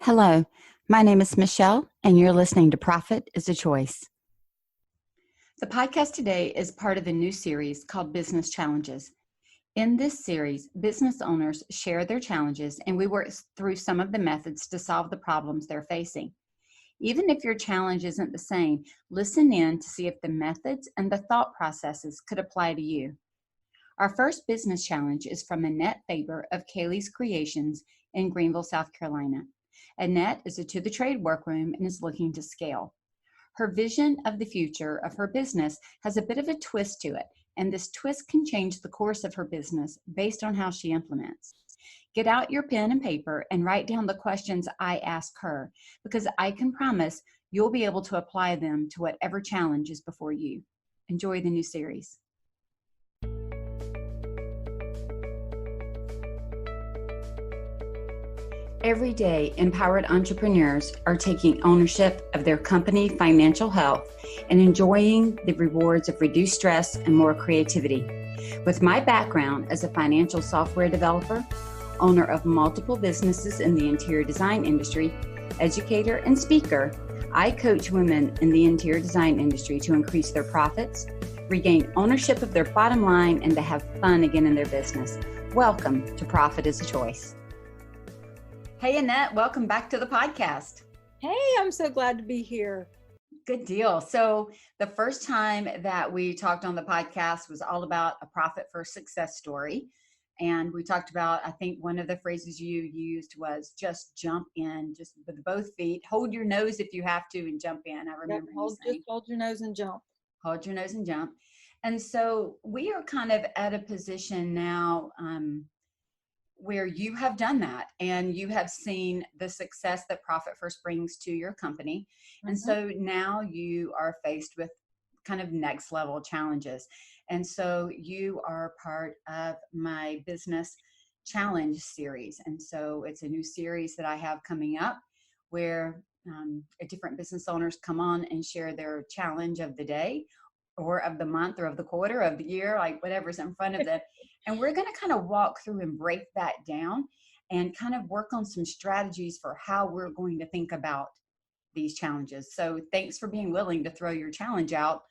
Hello, my name is Michelle, and you're listening to Profit is a Choice. The podcast today is part of a new series called Business Challenges. In this series, business owners share their challenges, and we work through some of the methods to solve the problems they're facing. Even if your challenge isn't the same, listen in to see if the methods and the thought processes could apply to you. Our first business challenge is from Annette Faber of Kaylee's Creations in Greenville, South Carolina. Annette is a to-the-trade workroom and is looking to scale. Her vision of the future of her business has a bit of a twist to it, and this twist can change the course of her business based on how she implements. Get out your pen and paper and write down the questions I ask her, because I can promise you'll be able to apply them to whatever challenge is before you. Enjoy the new series. Every day, empowered entrepreneurs are taking ownership of their company financial health and enjoying the rewards of reduced stress and more creativity. With my background as a financial software developer, owner of multiple businesses in the interior design industry, educator, and speaker, I coach women in the interior design industry to increase their profits, regain ownership of their bottom line, and to have fun again in their business. Welcome to Profit is a Choice. Hey, Annette, welcome back to the podcast. Hey, I'm so glad to be here. Good deal. So the first time that we talked on the podcast was all about a profit first success story. And we talked about, I think one of the phrases you used was just jump in, just with both feet, hold your nose if you have to and jump in. I remember you saying, just hold your nose and jump. Hold your nose and jump. And so we are kind of at a position now where you have done that and you have seen the success that Profit First brings to your company. And so now you are faced with kind of next level challenges. And so you are part of my business challenge series. And so it's a new series that I have coming up where different business owners come on and share their challenge of the day or of the month or of the quarter, of the year, like whatever's in front of them. And we're going to kind of walk through and break that down and kind of work on some strategies for how we're going to think about these challenges. So thanks for being willing to throw your challenge out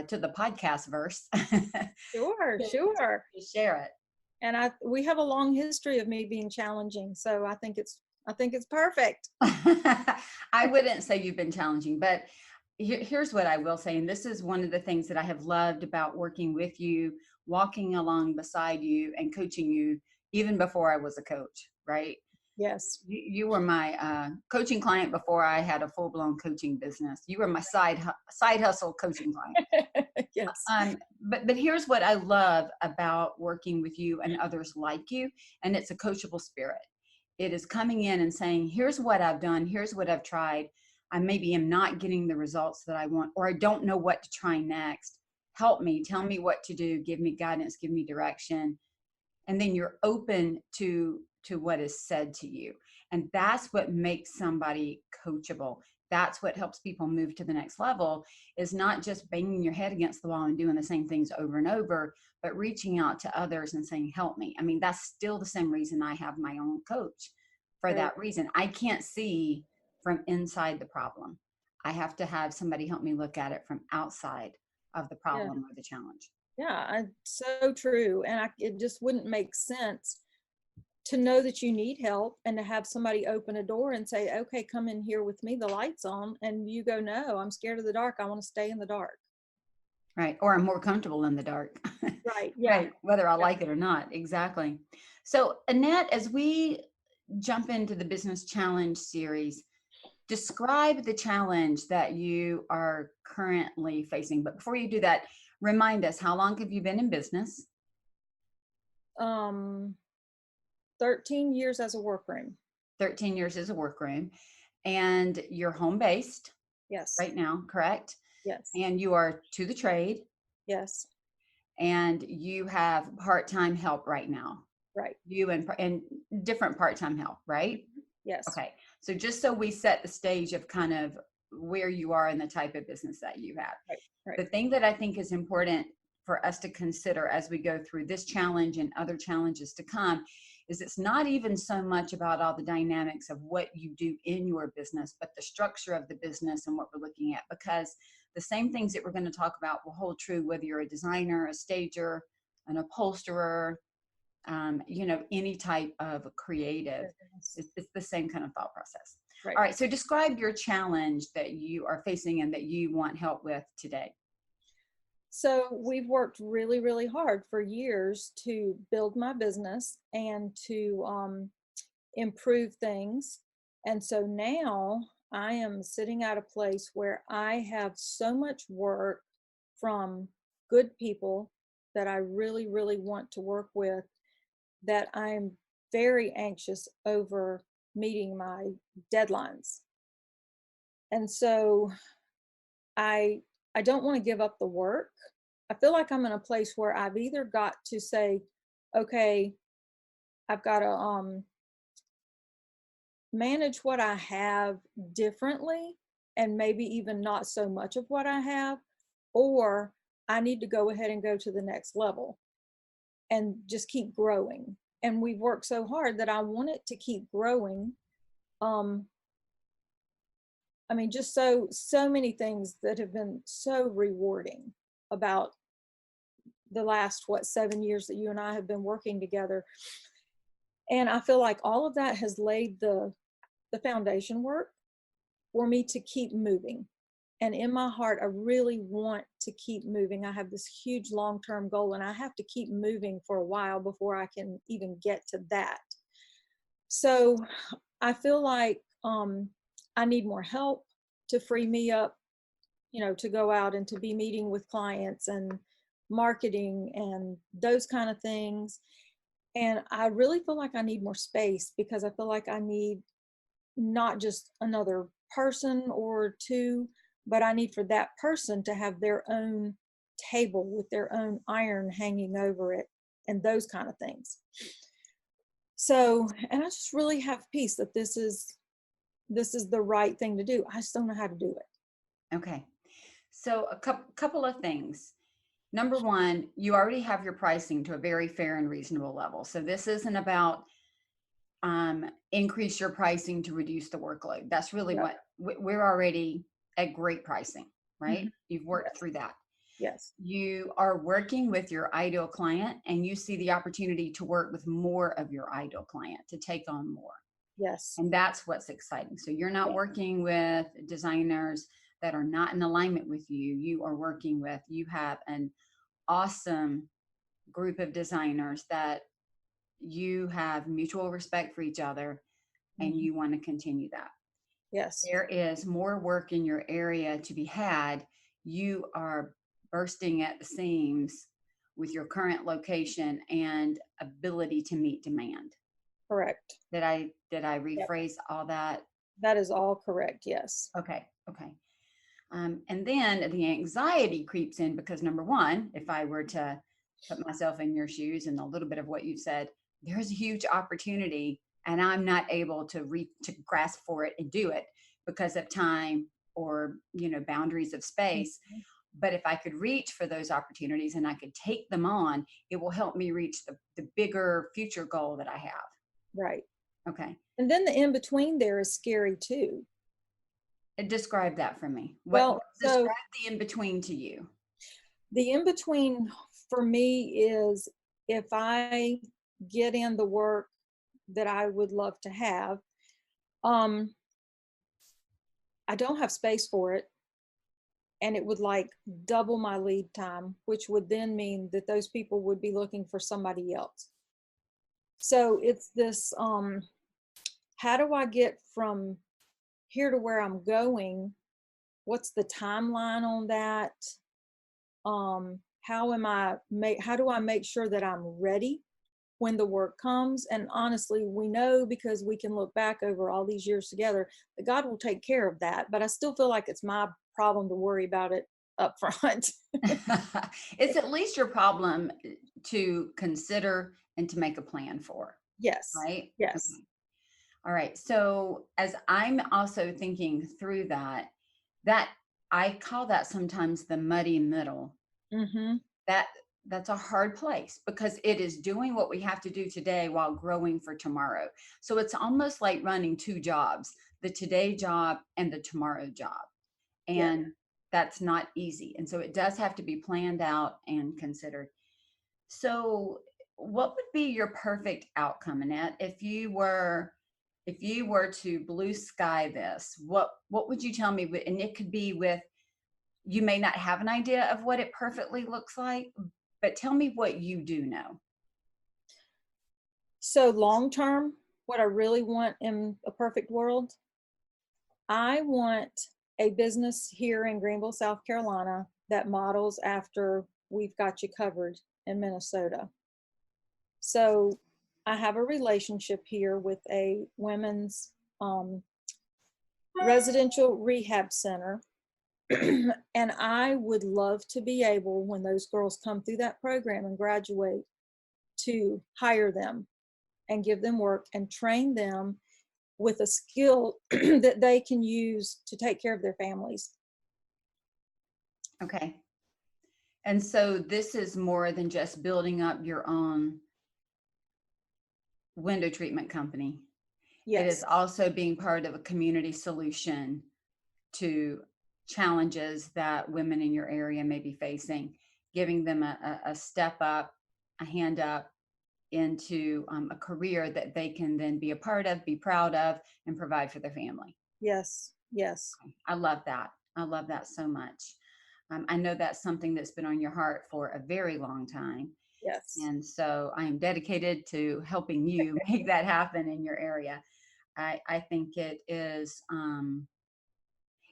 to the podcast verse. Sure. To share it. And we have a long history of me being challenging, so I think it's perfect. I wouldn't say you've been challenging, but here's what I will say, and this is one of the things that I have loved about working with you, walking along beside you and coaching you even before I was a coach, right? Yes. You were my coaching client before I had a full-blown coaching business. You were my side hustle coaching client. Yes. But here's what I love about working with you and others like you, and it's a coachable spirit. It is coming in and saying, here's what I've done, here's what I've tried. I maybe am not getting the results that I want, or I don't know what to try next. Help me, tell me what to do, give me guidance, give me direction. And then you're open to what is said to you. And that's what makes somebody coachable. That's what helps people move to the next level, is not just banging your head against the wall and doing the same things over and over, but reaching out to others and saying, help me. I mean, that's still the same reason I have my own coach. For that reason, I can't see from inside the problem. I have to have somebody help me look at it from outside of the problem or the challenge. Yeah, so true. And it just wouldn't make sense to know that you need help and to have somebody open a door and say, okay, come in here with me, the light's on. And you go, no, I'm scared of the dark. I want to stay in the dark. Right. Or I'm more comfortable in the dark. Right. Yeah. Right. Whether I like it or not. Exactly. So Annette, as we jump into the business challenge series, describe the challenge that you are currently facing. But before you do that, remind us, how long have you been in business? 13 years as a workroom. 13 years as a workroom. And you're home-based. Yes. Right now, correct? Yes. And you are to the trade. Yes. And you have part-time help right now. Right. You and different part-time help, right? Yes. Okay. So just so we set the stage of kind of where you are and the type of business that you have. Right. The thing that I think is important for us to consider as we go through this challenge and other challenges to come is it's not even so much about all the dynamics of what you do in your business, but the structure of the business and what we're looking at, because the same things that we're going to talk about will hold true whether you're a designer, a stager, an upholsterer, any type of creative. It's the same kind of thought process. Right. All right. So describe your challenge that you are facing and that you want help with today. So we've worked really, really hard for years to build my business and to improve things. And so now I am sitting at a place where I have so much work from good people that I really, really want to work with, that I'm very anxious over meeting my deadlines. And so I don't want to give up the work. I feel like I'm in a place where I've either got to say, okay, I've got to manage what I have differently and maybe even not so much of what I have, or I need to go ahead and go to the next level and just keep growing. And we've worked so hard that I want it to keep growing. I mean, just so many things that have been so rewarding about the last, 7 years that you and I have been working together. And I feel like all of that has laid the foundation work for me to keep moving. And in my heart, I really want to keep moving. I have this huge long-term goal, and I have to keep moving for a while before I can even get to that. So I feel like I need more help to free me up, to go out and to be meeting with clients and marketing and those kind of things. And I really feel like I need more space, because I feel like I need not just another person or two, but I need for that person to have their own table with their own iron hanging over it and those kind of things. So, and I just really have peace that this is the right thing to do. I just don't know how to do it. Okay. So a couple of things. Number one, you already have your pricing to a very fair and reasonable level. So this isn't about increase your pricing to reduce the workload. That's really what we're already at great pricing, right? Mm-hmm. You've worked through that. Yes. You are working with your ideal client, and you see the opportunity to work with more of your ideal client, to take on more. Yes. And that's what's exciting. So you're not working with designers that are not in alignment with you. You have an awesome group of designers that you have mutual respect for each other, and you want to continue that. Yes. There is more work in your area to be had. You are bursting at the seams with your current location and ability to meet demand. Correct. Did I rephrase all that? That is all correct. Yes. Okay. And then the anxiety creeps in, because number one, if I were to put myself in your shoes and a little bit of what you've said, there's a huge opportunity, and I'm not able to grasp for it and do it because of time or, boundaries of space. Mm-hmm. But if I could reach for those opportunities and I could take them on, it will help me reach the bigger future goal that I have. Right. Okay. And then the in-between there is scary too. Describe that for me. Describe the in-between to you. The in-between for me is, if I get in the work that I would love to have, I don't have space for it. And it would double my lead time, which would then mean that those people would be looking for somebody else. So it's this, how do I get from here to where I'm going? What's the timeline on that? How do I make sure that I'm ready when the work comes? And honestly, we know, because we can look back over all these years together, that God will take care of that. But I still feel like it's my problem to worry about it up front. It's at least your problem to consider and to make a plan for. Yes. Right? Yes. Okay. All right. So as I'm also thinking through that I call that sometimes the muddy middle. Mm-hmm. that's a hard place because it is doing what we have to do today while growing for tomorrow. So it's almost like running two jobs, the today job and the tomorrow job. Yeah. And that's not easy. And so it does have to be planned out and considered. So what would be your perfect outcome, Annette, if you were to blue sky this, what would you tell me? And it could be with, you may not have an idea of what it perfectly looks like, but tell me what you do know. So long term, what I really want in a perfect world, I want a business here in Greenville, South Carolina that models after We've Got You Covered in Minnesota. So I have a relationship here with a women's residential rehab center. And I would love to be able, when those girls come through that program and graduate, to hire them and give them work and train them with a skill that they can use to take care of their families. Okay. And so this is more than just building up your own window treatment company. It is Yes. also being part of a community solution to challenges that women in your area may be facing, giving them a step up, a hand up into a career that they can then be a part of, be proud of, and provide for their family. Yes. Yes. I love that. I love that so much. I know that's something that's been on your heart for a very long time. Yes. And so I am dedicated to helping you make that happen in your area. I think it is,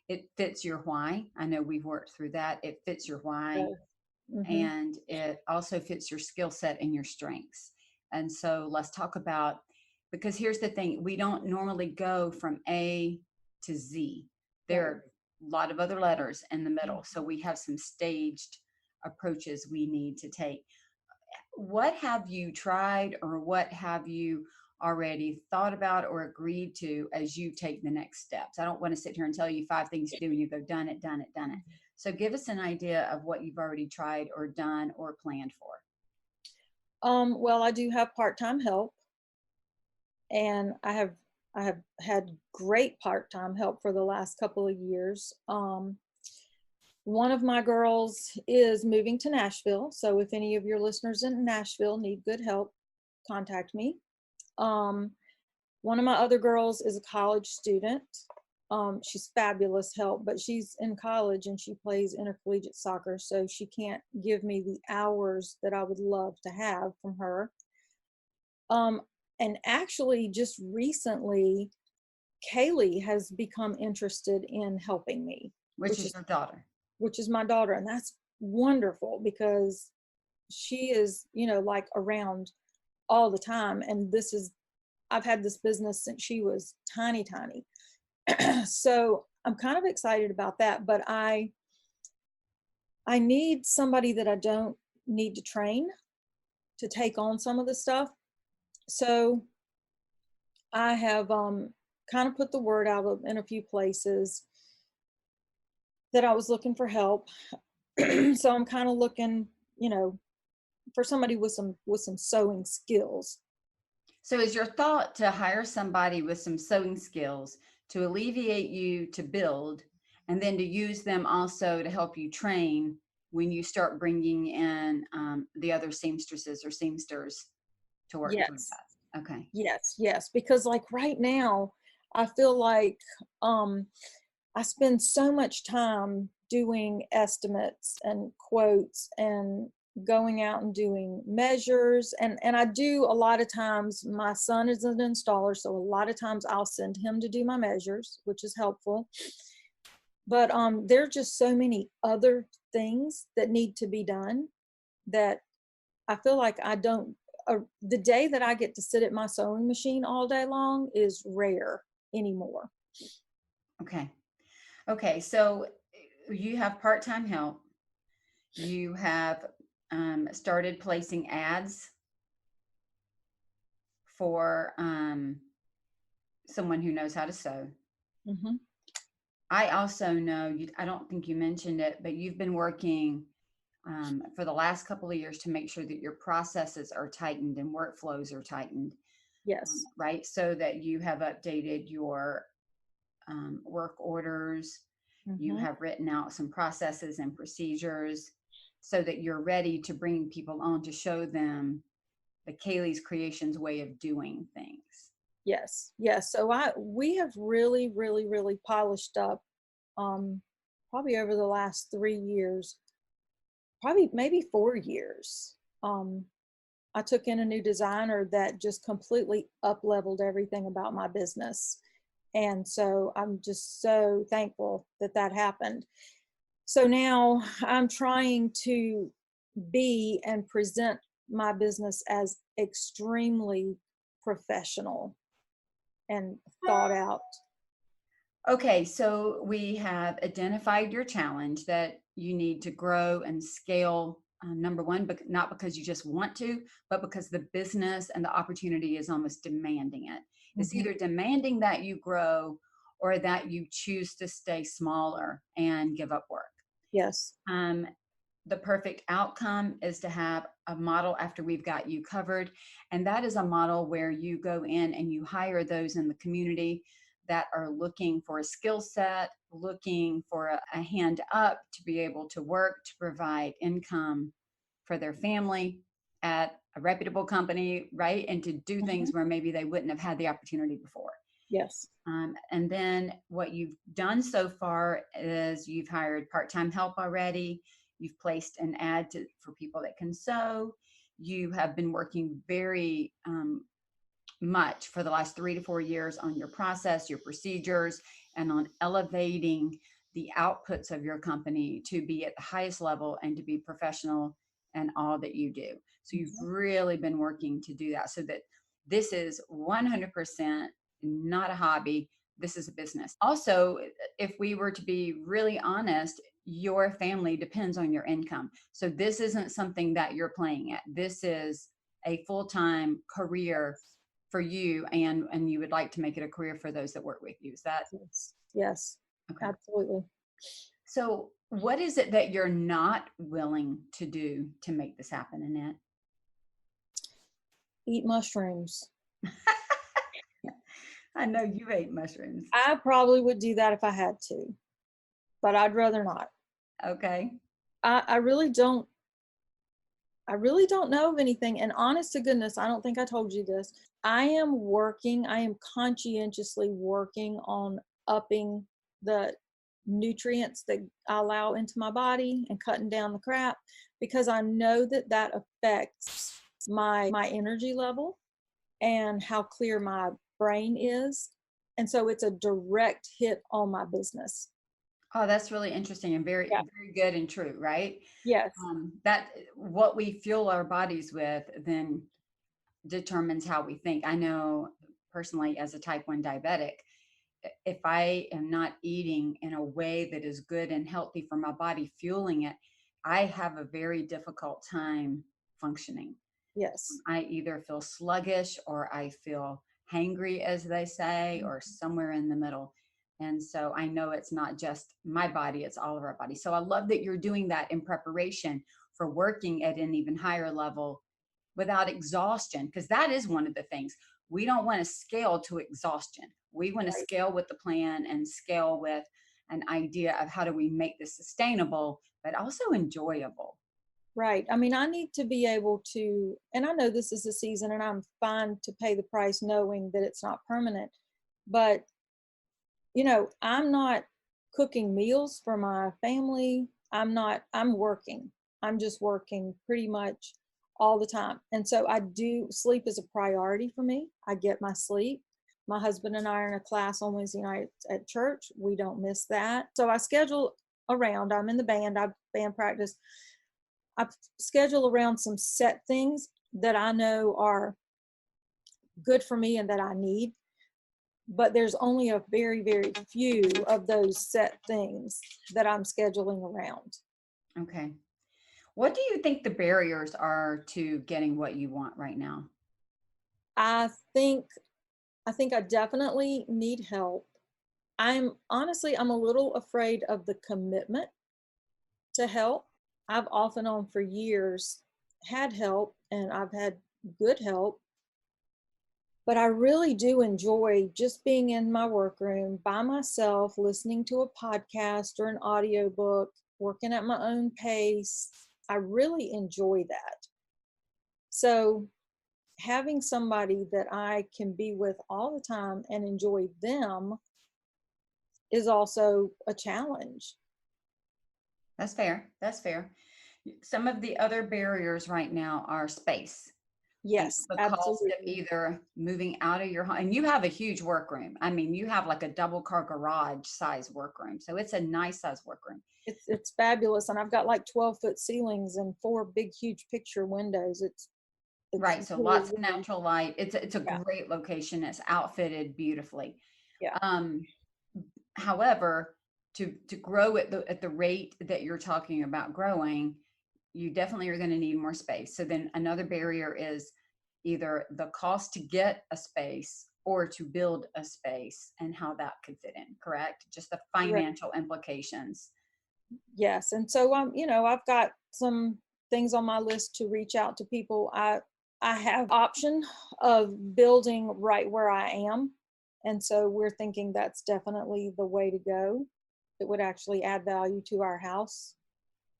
it fits your why. I know we've worked through that. It fits your why. Mm-hmm. And it also fits your skill set and your strengths. And so let's talk about, because here's the thing, we don't normally go from A to Z. There are a lot of other letters in the middle. So we have some staged approaches we need to take. What have you tried, or what have you already thought about or agreed to as you take the next steps? I don't want to sit here and tell you 5 things to do and you go, done it, done it, done it. So give us an idea of what you've already tried or done or planned for. Well, I do have part-time help, and I have had great part-time help for the last couple of years. One of my girls is moving to Nashville, so if any of your listeners in Nashville need good help, contact me. One of my other girls is a college student. She's fabulous help, but she's in college and she plays intercollegiate soccer, so she can't give me the hours that I would love to have from her. And actually, just recently, Kaylee has become interested in helping me, Which is your daughter? Which is my daughter, and that's wonderful because she is, like around all the time. And I've had this business since she was tiny. So I'm kind of excited about that, but I need somebody that I don't need to train to take on some of the stuff. So I have kind of put the word out in a few places that I was looking for help. So I'm kind of looking, for somebody with some sewing skills. So is your thought to hire somebody with some sewing skills to alleviate you to build, and then to use them also to help you train when you start bringing in the other seamstresses or seamsters to work through Yes. that? Okay. Yes. Because like right now, I feel like I spend so much time doing estimates and quotes and going out and doing measures. And I do a lot of times, my son is an installer, so a lot of times I'll send him to do my measures, which is helpful. But there are just so many other things that need to be done that I feel like I don't, the day that I get to sit at my sewing machine all day long is rare anymore. Okay. So you have part-time help. You have started placing ads for someone who knows how to sew. Mm-hmm. I also know, I don't think you mentioned it, but you've been working for the last couple of years to make sure that your processes are tightened and workflows are tightened, Yes. right? So that you have updated your work orders, you Mm-hmm. have written out some processes and procedures so that you're ready to bring people on to show them the Kaylee's Creations way of doing things. Yes. Yes. So we have really, really, really polished up, probably over the last 3 years, probably maybe 4 years. I took in a new designer that just completely up leveled everything about my business. And so I'm just so thankful that that happened. So now I'm trying to be and present my business as extremely professional and thought out. Okay, so we have identified your challenge that you need to grow and scale. Number one, but not because you just want to, but because the business and the opportunity is almost demanding it. It's Mm-hmm. either demanding that you grow or that you choose to stay smaller and give up work. Yes. Um, the perfect outcome is to have a model after we've got you covered. And that is a model where you go in and you hire those in the community that are looking for a skill set, looking for a hand up to be able to work, to provide income for their family at a reputable company, right? And to do Mm-hmm. things where maybe they wouldn't have had the opportunity before. Yes. And then what you've done so far is you've hired part-time help already. You've placed an ad for people that can sew. You have been working very much for the last 3 to 4 years on your process, your procedures, and on elevating the outputs of your company to be at the highest level and to be professional in all that you do. So you've Mm-hmm. really been working to do that so that this is 100% not a hobby. This is a business. Also, if we were to be really honest, your family depends on your income. So this isn't something that you're playing at. This is a full-time career for you, and you would like to make it a career for those that work with you. Is that Yes. Yes. okay? Absolutely. So what is it that you're not willing to do to make this happen, Annette? Eat mushrooms. I know you ate mushrooms. I probably would do that if I had to, but I'd rather not. Okay. I really don't. I really don't know of anything. And honest to goodness, I don't think I told you this. I am conscientiously working on upping the nutrients that I allow into my body and cutting down the crap because I know that that affects my energy level and how clear my brain is. And so it's a direct hit on my business. Oh, that's really interesting and very, Yeah. very good and true, right? Yes. That what we fuel our bodies with then determines how we think. I know personally as a type 1 diabetic, if I am not eating in a way that is good and healthy for my body, fueling it, I have a very difficult time functioning. Yes. I either feel sluggish or I feel hangry, as they say, or somewhere in the middle. And so I know it's not just my body, it's all of our bodies. So I love that you're doing that in preparation for working at an even higher level without exhaustion, because that is one of the things. We don't want to scale to exhaustion. We want to Right. scale with the plan and scale with an idea of how do we make this sustainable, but also enjoyable. Right. I mean, I need to be able to, and I know this is a season and I'm fine to pay the price knowing that it's not permanent, but I'm not cooking meals for my family. I'm working. I'm just working pretty much all the time. And so sleep is a priority for me. I get my sleep. My husband and I are in a class on Wednesday night at church. We don't miss that. So I schedule around, I'm in the band, I band practice. I schedule around some set things that I know are good for me and that I need. But there's only a very, very few of those set things that I'm scheduling around. Okay. What do you think the barriers are to getting what you want right now? I think I definitely need help. I'm a little afraid of the commitment to help. I've off and on for years had help, and I've had good help, but I really do enjoy just being in my workroom by myself, listening to a podcast or an audiobook, working at my own pace. I really enjoy that. So having somebody that I can be with all the time and enjoy them is also a challenge. That's fair. That's fair. Some of the other barriers right now are space and Yes, the cost of absolutely. either moving out of your home. And you have a huge workroom. I mean, you have like a double car garage size workroom. So it's a nice size workroom. It's fabulous, and I've got like 12-foot ceilings and 4 big huge picture windows. It's Right. So really, lots of really, natural light. It's a yeah, great location. It's outfitted beautifully. yeah, Um, However, to grow at the rate that you're talking about growing, you definitely are going to need more space. So then another barrier is either the cost to get a space or to build a space and how that could fit in, correct? Just the correct. financial implications. Yes, and so I've got some things on my list to reach out to people. I have option of building right where I am, and so we're thinking that's definitely the way to go. It would actually add value to our house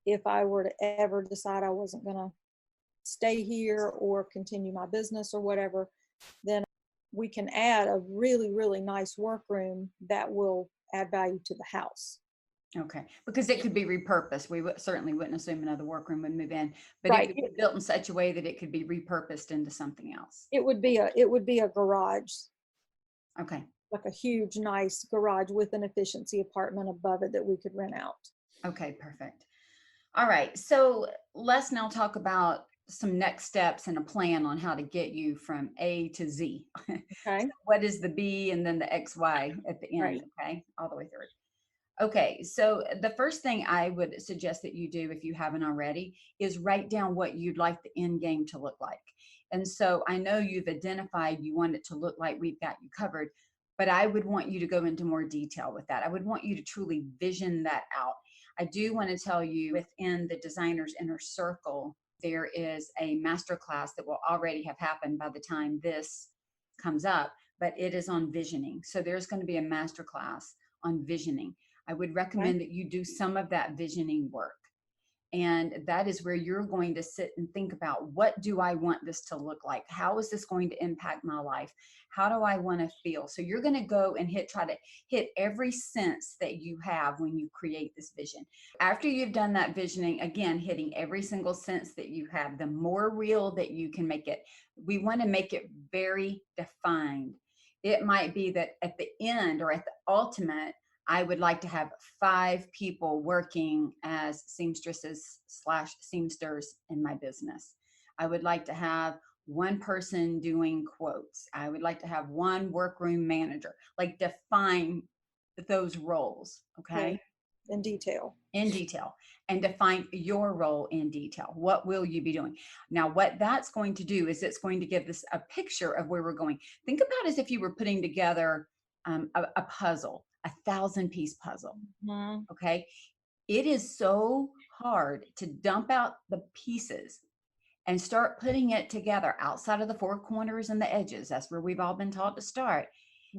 if I were to ever decide I wasn't going to stay here or continue my business or whatever, then we can add a really, really nice workroom that will add value to the house. Okay, because it could be repurposed. We certainly wouldn't assume another workroom would move in, but it Right. would be built in such a way that it could be repurposed into something else. It would be a garage, Okay. like a huge, nice garage with an efficiency apartment above it that we could rent out. Okay, perfect. All right. So let's now talk about some next steps and a plan on how to get you from A to Z. Okay. So what is the B and then the XY at the end? Right. Okay. All the way through. Okay. So the first thing I would suggest that you do, if you haven't already, is write down what you'd like the end game to look like. And so I know you've identified you want it to look like we've got you covered, but I would want you to go into more detail with that. I would want you to truly vision that out. I do want to tell you within the designer's inner circle, there is a masterclass that will already have happened by the time this comes up, but it is on visioning. So there's going to be a masterclass on visioning. I would Okay. recommend that you do some of that visioning work. And that is where you're going to sit and think about, what do I want this to look like? How is this going to impact my life? How do I want to feel? So you're going to go and try to hit every sense that you have when you create this vision. After you've done that visioning, again, hitting every single sense that you have, the more real that you can make it. We want to make it very defined. It might be that at the end or at the ultimate, I would like to have 5 people working as seamstresses / seamsters in my business. I would like to have 1 person doing quotes. I would like to have 1 workroom manager. Like, define those roles, Okay. okay? In detail. In detail, and define your role in detail. What will you be doing? Now, what that's going to do is it's going to give us a picture of where we're going. Think about it as if you were putting together a puzzle, 1,000-piece puzzle. Mhm. Okay. It is so hard to dump out the pieces and start putting it together outside of the 4 corners and the edges. That's where we've all been taught to start.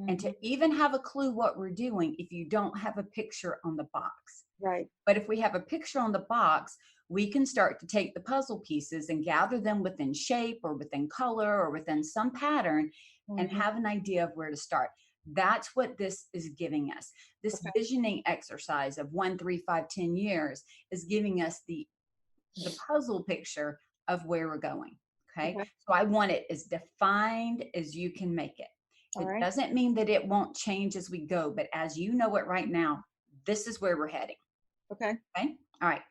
And to Mhm. even have a clue what we're doing if you don't have a picture on the box. Right. But if we have a picture on the box, we can start to take the puzzle pieces and gather them within shape or within color or within some pattern and Mhm. have an idea of where to start. That's what this is giving us. This Okay. visioning exercise of 1, 3, 5, 10 years is giving us the puzzle picture of where we're going. Okay. Okay. So I want it as defined as you can make it. All It right. doesn't mean that it won't change as we go, but as you know it right now, this is where we're heading. Okay. Okay. All right.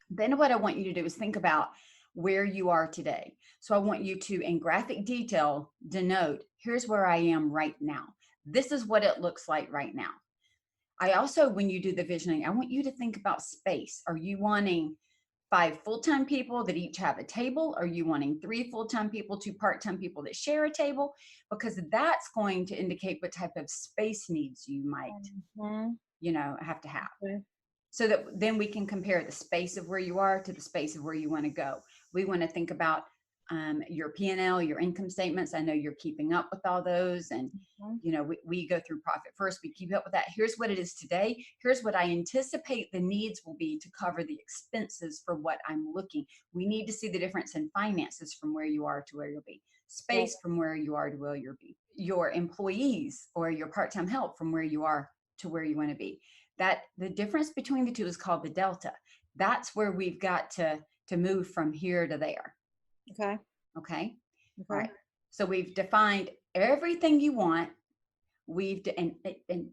Then what I want you to do is think about where you are today. So I want you to, in graphic detail, denote, here's where I am right now. This is what it looks like right now. I also, when you do the visioning, I want you to think about space. Are you wanting 5 full-time people that each have a table? Are you wanting 3 full-time people, 2 part-time people that share a table? Because that's going to indicate what type of space needs you might, Mhm. have to have. Okay. so that then we can compare the space of where you are to the space of where you want to go. We want to think about your P&L, your income statements. I know you're keeping up with all those. And, we go through profit first. We keep up with that. Here's what it is today. Here's what I anticipate the needs will be to cover the expenses for what I'm looking. We need to see the difference in finances from where you are to where you'll be. Space from where you are to where you'll be. Your employees or your part-time help from where you are to where you want to be. That the difference between the two is called the delta. That's where we've got to move from here to there. Okay. All right. So we've defined everything you want. We've in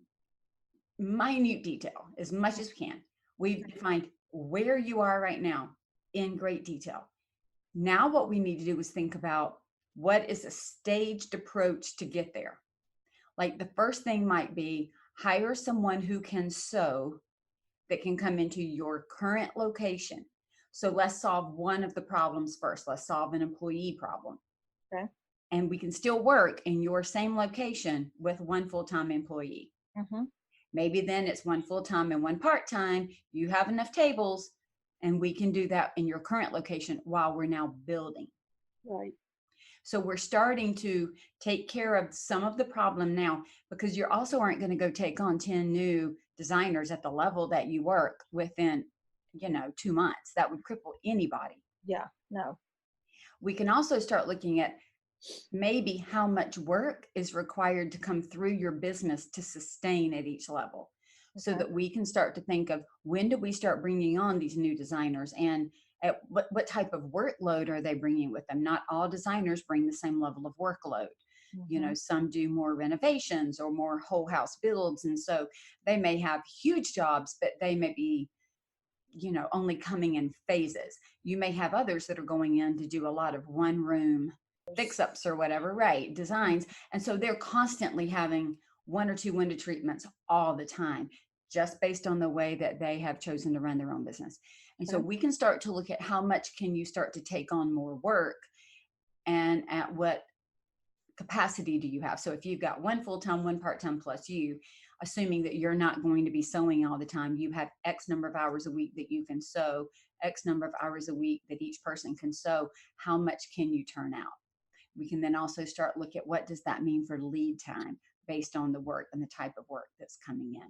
minute detail as much as we can. We've defined where you are right now in great detail. Now what we need to do is think about what is a staged approach to get there. Like the first thing might be hire someone who can sew that can come into your current location. So let's solve one of the problems first. Let's solve an employee problem. Okay. And we can still work in your same location with one full-time employee. Mm-hmm. Maybe then it's one full-time and one part-time. You have enough tables and we can do that in your current location while we're now building. Right. So we're starting to take care of some of the problem now, because you also aren't going to go take on 10 new designers at the level that you work within, 2 months. That would cripple anybody. Yeah, no. We can also start looking at maybe how much work is required to come through your business to sustain at each level. So that we can start to think of, when do we start bringing on these new designers, and at what type of workload are they bringing with them? Not all designers bring the same level of workload. Some do more renovations or more whole house builds. And so they may have huge jobs, but they may be, only coming in phases. You may have others that are going in to do a lot of one room fix-ups or whatever, right? Designs. And so they're constantly having one or two window treatments all the time, just based on the way that they have chosen to run their own business. And so we can start to look at how much can you start to take on more work, and at what capacity do you have? So if you've got one full-time, one part-time plus you, assuming that you're not going to be sewing all the time, you have X number of hours a week that you can sew, X number of hours a week that each person can sew. How much can you turn out? We can then also start look at what does that mean for lead time based on the work and the type of work that's coming in.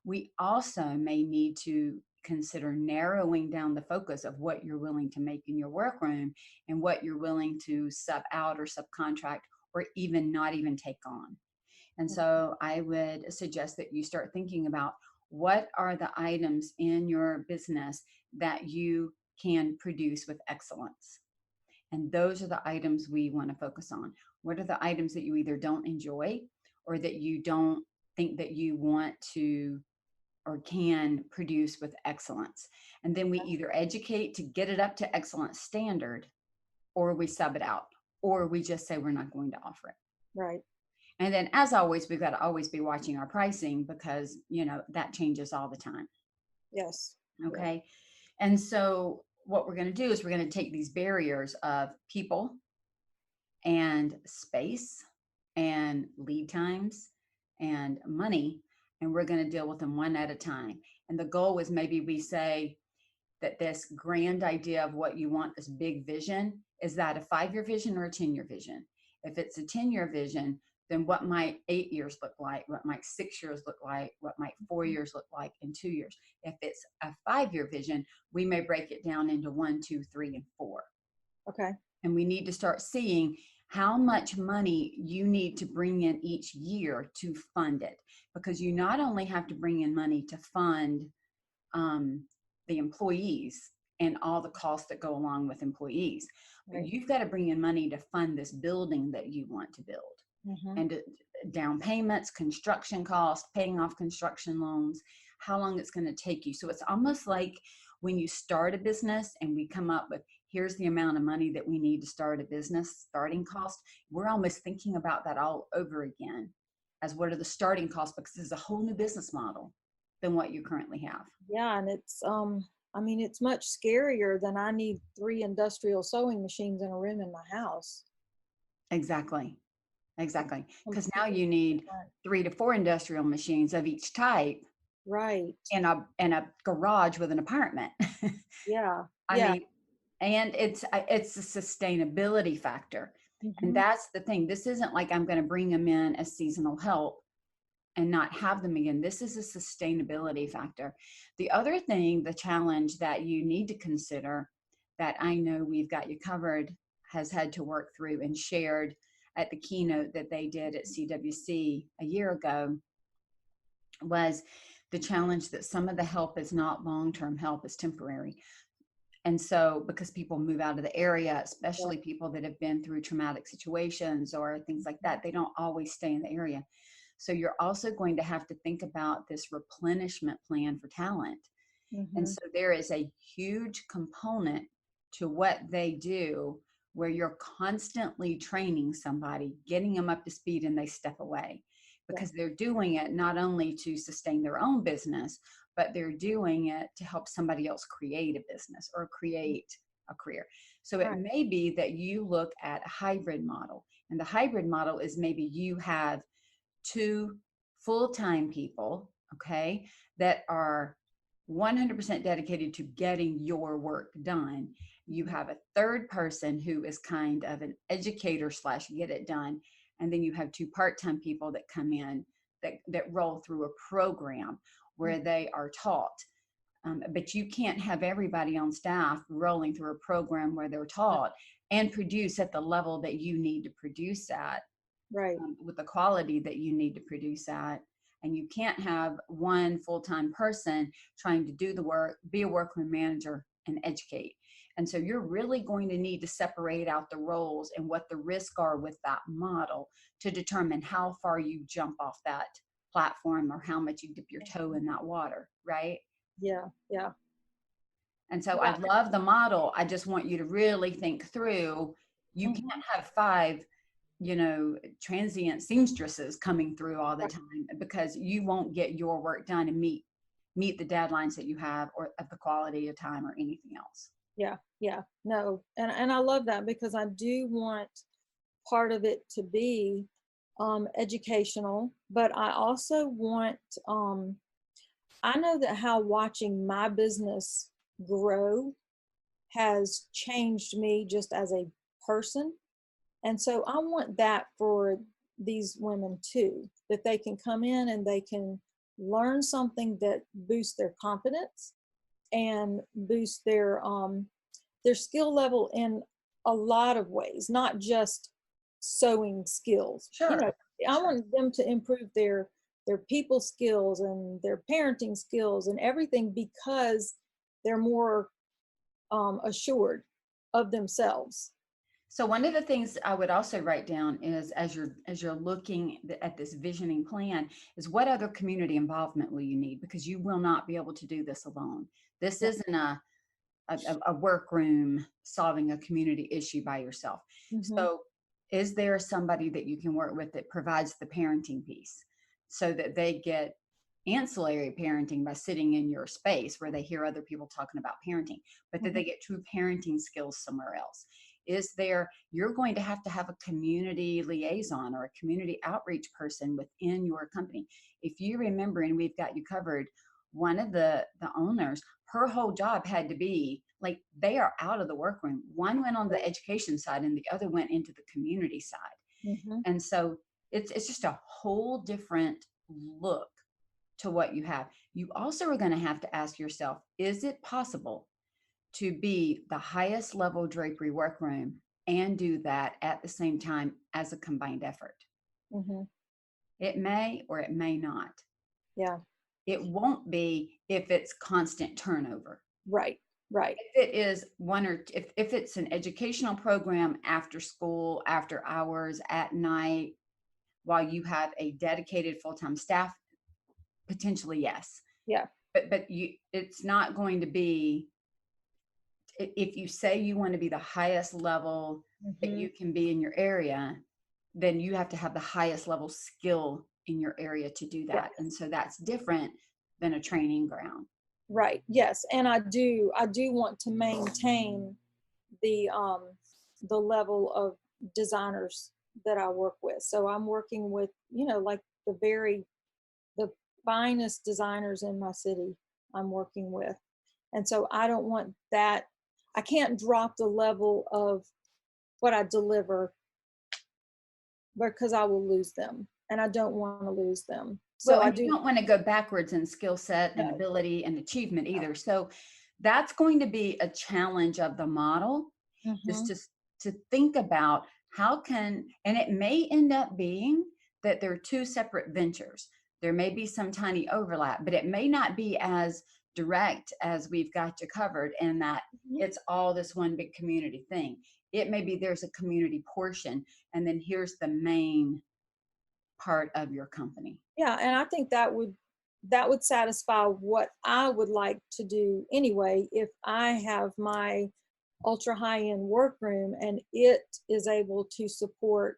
We also may need to consider narrowing down the focus of what you're willing to make in your workroom and what you're willing to sub out or subcontract or even not even take on. And so I would suggest that you start thinking about, what are the items in your business that you can produce with excellence? And those are the items we want to focus on. What are the items that you either don't enjoy or that you don't think that you want to or can produce with excellence? And then we either educate to get it up to excellent standard, or we sub it out, or we just say we're not going to offer it. Right. And then, as always, we've got to always be watching our pricing, because, that changes all the time. Yes. Okay. Yeah. And so what we're going to do is we're going to take these barriers of people and space and lead times and money, and we're going to deal with them one at a time. And the goal is, maybe we say that this grand idea of what you want, this big vision, is that a 5-year vision or a 10-year vision? If it's a 10-year vision, then what might 8 years look like? What might 6 years look like? What might 4 years look like in 2 years? If it's a 5-year vision, we may break it down into 1, 2, 3, and 4. Okay. And we need to start seeing how much money you need to bring in each year to fund it. Because you not only have to bring in money to fund the employees and all the costs that go along with employees, but you've got to bring in money to fund this building that you want to build. And down payments, construction costs, paying off construction loans, how long it's going to take you. So it's almost like when you start a business and we come up with, here's the amount of money that we need to start a business, starting cost. We're almost thinking about that all over again, as what are the starting costs, because this is a whole new business model than what you currently have. Yeah. And it's, it's much scarier than I need 3 industrial sewing machines in a room in my house. Exactly. Because now you need 3 to 4 industrial machines of each type Right. in a garage with an apartment. Yeah. I Yeah. mean, and it's a sustainability factor. And Hmm. that's the thing. This isn't like I'm going to bring them in as seasonal help and not have them again. This is a sustainability factor. The other thing, the challenge that you need to consider that I know We've Got You Covered has had to work through and shared at the keynote that they did at CWC a year ago was the challenge that some of the help is not long-term help, is temporary. And so, because people move out of the area, Yeah. especially people that have been through traumatic situations or things like that, they don't always stay in the area. So, you're also going to have to think about this replenishment plan for talent. And Hmm. so, there is a huge component to what they do where you're constantly training somebody, getting them up to speed, and they step away Yeah. because they're doing it not only to sustain their own business, but they're doing it to help somebody else create a business or create a career. So it Right. may be that you look at a hybrid model, and the hybrid model is maybe you have two full-time people, okay, that are 100% dedicated to getting your work done. You have a third person who is kind of an educator slash get it done. And then you have two part-time people that come in that roll through a program where they are taught. But you can't have everybody on staff rolling through a program where they're taught and produce at the level that you need to produce at, Right. with the quality that you need to produce at. And you can't have one full-time person trying to do the work, be a workroom manager, and educate. And so you're really going to need to separate out the roles and what the risks are with that model to determine how far you jump off that platform or how much you dip your toe in that water, right? Yeah. Yeah. And so I Yeah. love the model. I just want you to really think through. You Hmm. can't have five, transient seamstresses coming through all the Right. time because you won't get your work done and meet the deadlines that you have or of the quality of time or anything else. Yeah. Yeah. No. And I love that because I do want part of it to be educational, but I also want, I know that how watching my business grow has changed me just as a person. And so I want that for these women too, that they can come in and they can learn something that boosts their confidence and boost their skill level in a lot of ways, not just sewing skills. You Sure. know, I Sure. want them to improve their people skills and their parenting skills and everything because they're more assured of themselves. So one of the things I would also write down is as you're looking at this visioning plan is what other community involvement will you need, because you will not be able to do this alone. This Yeah. isn't a workroom solving a community issue by yourself. Hmm. So is there somebody that you can work with that provides the parenting piece so that they get ancillary parenting by sitting in your space where they hear other people talking about parenting, but that Hmm. they get true parenting skills somewhere else? Is there, you're going to have a community liaison or a community outreach person within your company. If you remember, and We've Got You Covered, one of the owners, her whole job had to be like, they are out of the workroom. One went on the education side and the other went into the community side. Hmm. And so it's just a whole different look to what you have. You also are going to have to ask yourself, is it possible to be the highest level drapery workroom and do that at the same time as a combined effort? Hmm. It may or it may not. Yeah. It won't be if it's constant turnover. Right. Right. If it is if it's an educational program after school, after hours, at night, while you have a dedicated full-time staff, potentially yes. Yeah. But it's not going to be, if you say you want to be the highest level that Hmm. you can be in your area, then you have to have the highest level skill in your area to do Yeah. that. And so that's different than a training ground. Right. Yes. And I do want to maintain the um the level of designers that I work with. So I'm working with, like the finest designers in my city I'm working with. And so I don't want that. I can't drop the level of what I deliver because I will lose them. And I don't want to lose them. Well, So I and you do don't want to go backwards in skill set and know. ability and achievement either. So that's going to be a challenge of the model, is Hmm. to think about how can, and it may end up being that they're two separate ventures. There may be some tiny overlap, but it may not be as direct as we've got you covered, in that it's all this one big community thing. It may be there's a community portion, and then here's the main part of your company. Yeah, and I think that would satisfy what I would like to do anyway. If I have my ultra high end workroom and it is able to support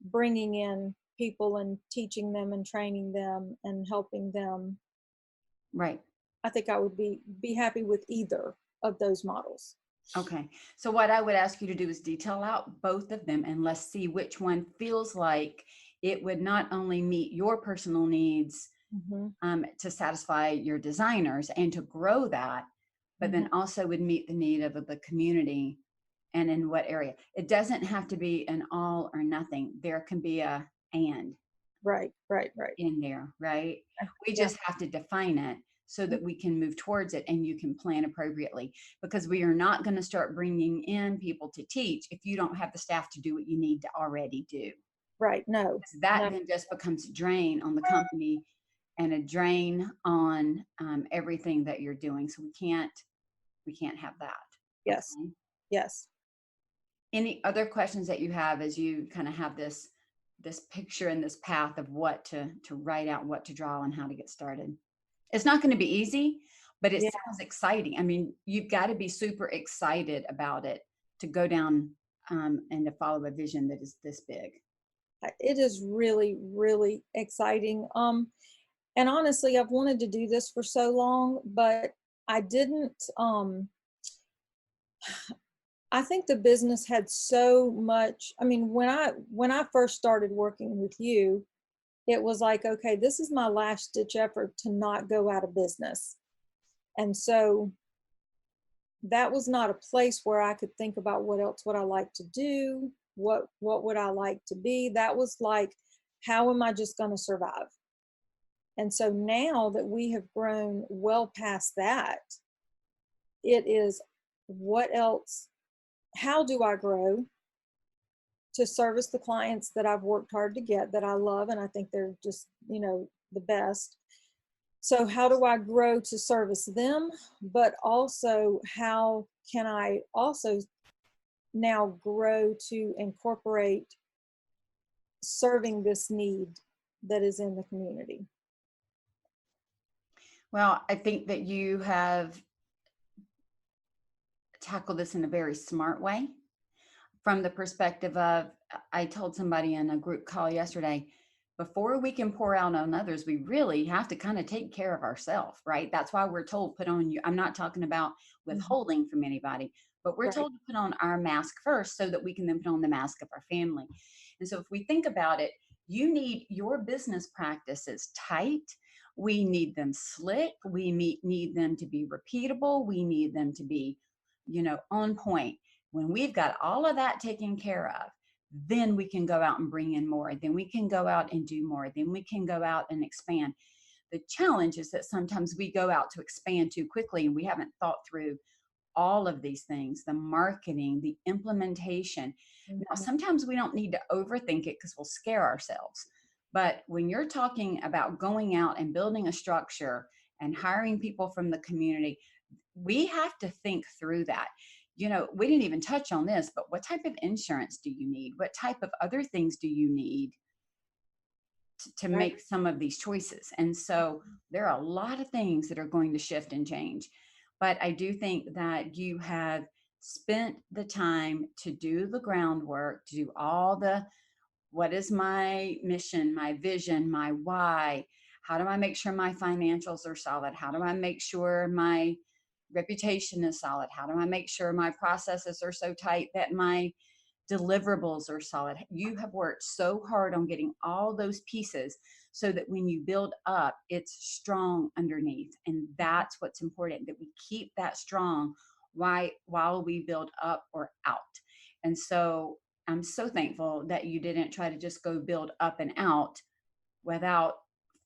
bringing in people and teaching them and training them and helping them, Right. I think I would be happy with either of those models. Okay. So what I would ask you to do is detail out both of them, and let's see which one feels like it would not only meet your personal needs, Hmm. to satisfy your designers and to grow that, but Hmm. then also would meet the need of the community, and in what area. It doesn't have to be an all or nothing. There can be a and Right, right, right. in there, right? We Yeah. just have to define it so that we can move towards it and you can plan appropriately, because we are not going to start bringing in people to teach if you don't have the staff to do what you need to already do. Right. No, That no. then just becomes a drain on the company and a drain on everything that you're doing. So we can't have that. Yes, Okay. yes. Any other questions that you have as you kind of have this picture and this path of what to write out, what to draw, and how to get started? It's not going to be easy, but it Yeah, sounds exciting. I mean, you've got to be super excited about it to go down and to follow a vision that is this big. it is really, really exciting. And honestly, I've wanted to do this for so long, but I didn't. I think the business had so much. I mean, when I first started working with you, it was like, okay, this is my last ditch effort to not go out of business. And so that was not a place where I could think about what else would I like to do, what would I like to be. That was like, how am I just going to survive? And so now that we have grown well past that, it is, what else, how do I grow to service the clients that I've worked hard to get, that I love, and I think they're just, the best. So how do I grow to service them? But also, how can I also now grow to incorporate serving this need that is in the community? Well, I think that you have tackled this in a very smart way, from the perspective of, I told somebody in a group call yesterday, before we can pour out on others, we really have to kind of take care of ourselves, right? That's why we're told, put on you. I'm not talking about Mhm. withholding from anybody, but we're Right. told to put on our mask first so that we can then put on the mask of our family. And so if we think about it, you need your business practices tight. We need them slick. Need them to be repeatable. We need them to be, on point. When we've got all of that taken care of, then we can go out and bring in more. Then we can go out and do more. Then we can go out and expand. The challenge is that sometimes we go out to expand too quickly and we haven't thought through all of these things, the marketing, the implementation. Now, Mhm. sometimes we don't need to overthink it because we'll scare ourselves. But when you're talking about going out and building a structure and hiring people from the community, we have to think through that. We didn't even touch on this, but what type of insurance do you need? What type of other things do you need to Right. make some of these choices? And so there are a lot of things that are going to shift and change. But I do think that you have spent the time to do the groundwork, to do all the, what is my mission, my vision, my why? How do I make sure my financials are solid? How do I make sure my reputation is solid? How do I make sure my processes are so tight that my deliverables are solid? You have worked so hard on getting all those pieces so that when you build up, it's strong underneath. And that's what's important, that we keep that strong while we build up or out. And so I'm so thankful that you didn't try to just go build up and out without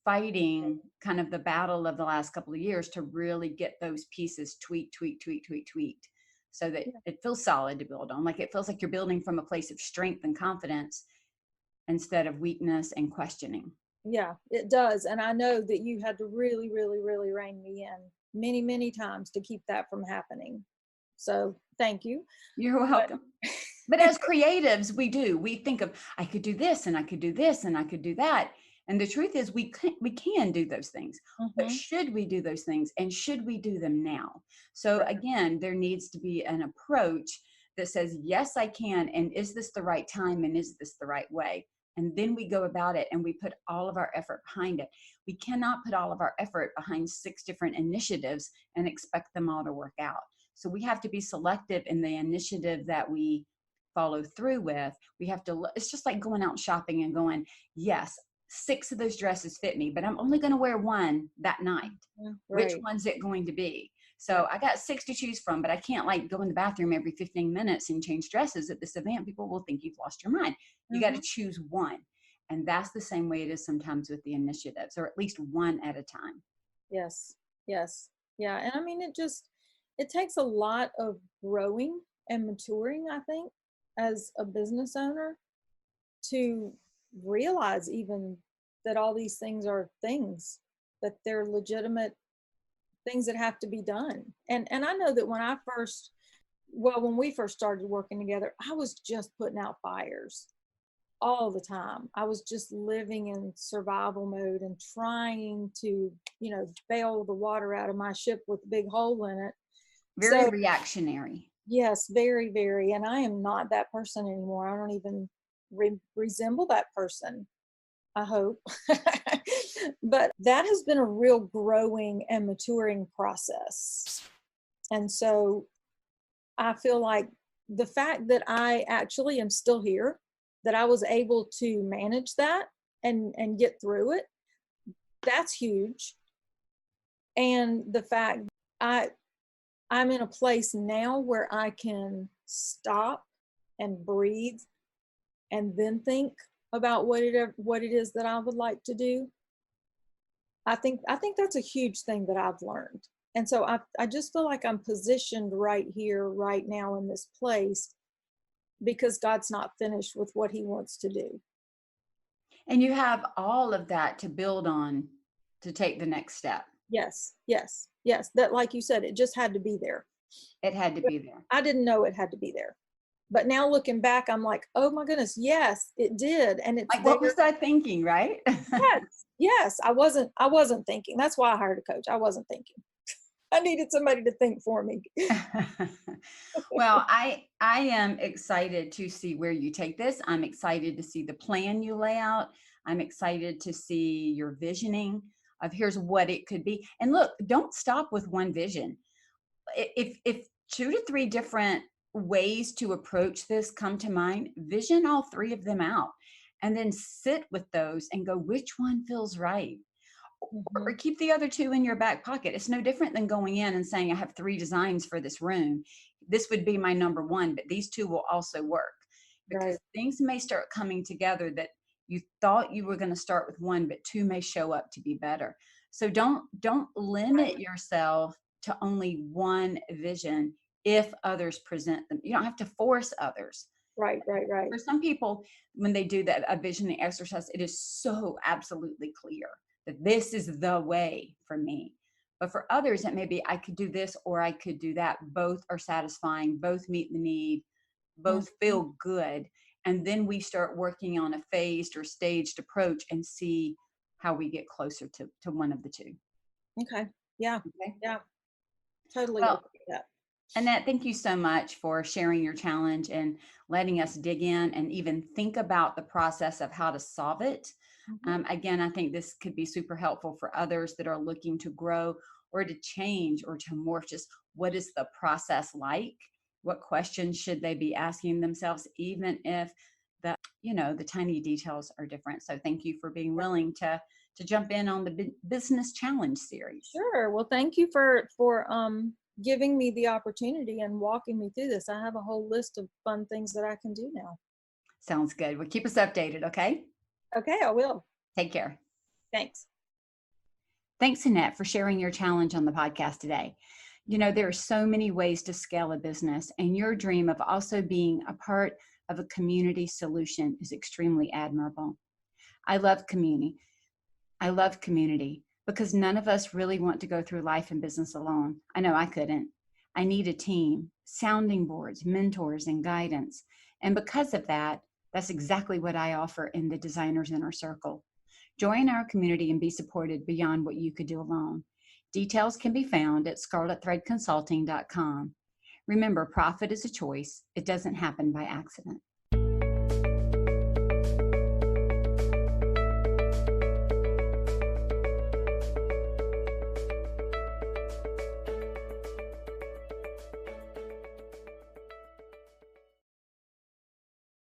fighting kind of the battle of the last couple of years to really get those pieces tweaked, so that it feels solid to build on. Like it feels like you're building from a place of strength and confidence instead of weakness and questioning. Yeah, it does. And I know that you had to really, really, really rein me in many, many times to keep that from happening. So thank you. You're welcome. But as creatives, we think of, I could do this and I could do this and I could do that. And the truth is we can do those things, but should we do those things, and should we do them now? So again, there needs to be an approach that says, yes, I can. And is this the right time? And is this the right way? And then we go about it and we put all of our effort behind it. We cannot put all of our effort behind 6 different initiatives and expect them all to work out. So we have to be selective in the initiative that we follow through with. We have to, it's just like going out shopping and going, yes, 6 of those dresses fit me, but I'm only going to wear one that night. Which one's it going to be? So I got 6 to choose from, but I can't like go in the bathroom every 15 minutes and change dresses at this event. People will think you've lost your mind. You got to choose one. And that's the same way it is sometimes with the initiatives, or at least one at a time. Yes. Yes. Yeah. And I mean, it takes a lot of growing and maturing, I think, as a business owner, to realize even that all these things are things, that they're legitimate things that have to be done. And I know that when we first started working together, I was just putting out fires all the time. I was just living in survival mode and trying to, bail the water out of my ship with a big hole in it. Very reactionary. Yes, very, very. And I am not that person anymore. I don't even resemble that person, I hope. But that has been a real growing and maturing process. And so I feel like the fact that I actually am still here, that I was able to manage that and get through it, that's huge. And the fact I'm in a place now where I can stop and breathe and then think about what it is that I would like to do. I think that's a huge thing that I've learned. And so I just feel like I'm positioned right here, right now in this place, because God's not finished with what he wants to do. And you have all of that to build on to take the next step. Yes. That, like you said, it just had to be there. It had to be there. I didn't know it had to be there. But now looking back, I'm like, oh my goodness, yes, it did. And it's like, what was I thinking, right? Yes. I wasn't thinking. That's why I hired a coach. I wasn't thinking. I needed somebody to think for me. Well, I am excited to see where you take this. I'm excited to see the plan you lay out. I'm excited to see your visioning of here's what it could be. And look, don't stop with one vision. If 2 to 3 different ways to approach this come to mind, vision all 3 of them out, and then sit with those and go, which one feels right? Or keep the other 2 in your back pocket. It's no different than going in and saying, I have 3 designs for this room. This would be my number 1, but these 2 will also work. Because things may start coming together that you thought you were going to start with 1, but 2 may show up to be better. So don't limit yourself to only one vision if others present them. You don't have to force others. Right. For some people, when they do that, a visioning exercise, it is so absolutely clear that this is the way for me. But for others, it may be, I could do this or I could do that. Both are satisfying, both meet the need, both feel good. And then we start working on a phased or staged approach and see how we get closer to one of the 2. Okay. Yeah. Okay. Yeah. Totally. Well, Annette, thank you so much for sharing your challenge and letting us dig in and even think about the process of how to solve it. Again, I think this could be super helpful for others that are looking to grow or to change or to morph. Just what is the process like? What questions should they be asking themselves, even if the tiny details are different? So thank you for being willing to to jump in on the business challenge series. Sure. Well, thank you for giving me the opportunity and walking me through this. I have a whole list of fun things that I can do now. Sounds good. Well, keep us updated, okay? Okay, I will. Take care. Thanks. Thanks, Annette, for sharing your challenge on the podcast today. You know, there are so many ways to scale a business, and your dream of also being a part of a community solution is extremely admirable. I love community. Because none of us really want to go through life and business alone. I know I couldn't. I need a team, sounding boards, mentors, and guidance. And because of that, that's exactly what I offer in the Designers Inner Circle. Join our community and be supported beyond what you could do alone. Details can be found at scarletthreadconsulting.com. Remember, profit is a choice. It doesn't happen by accident.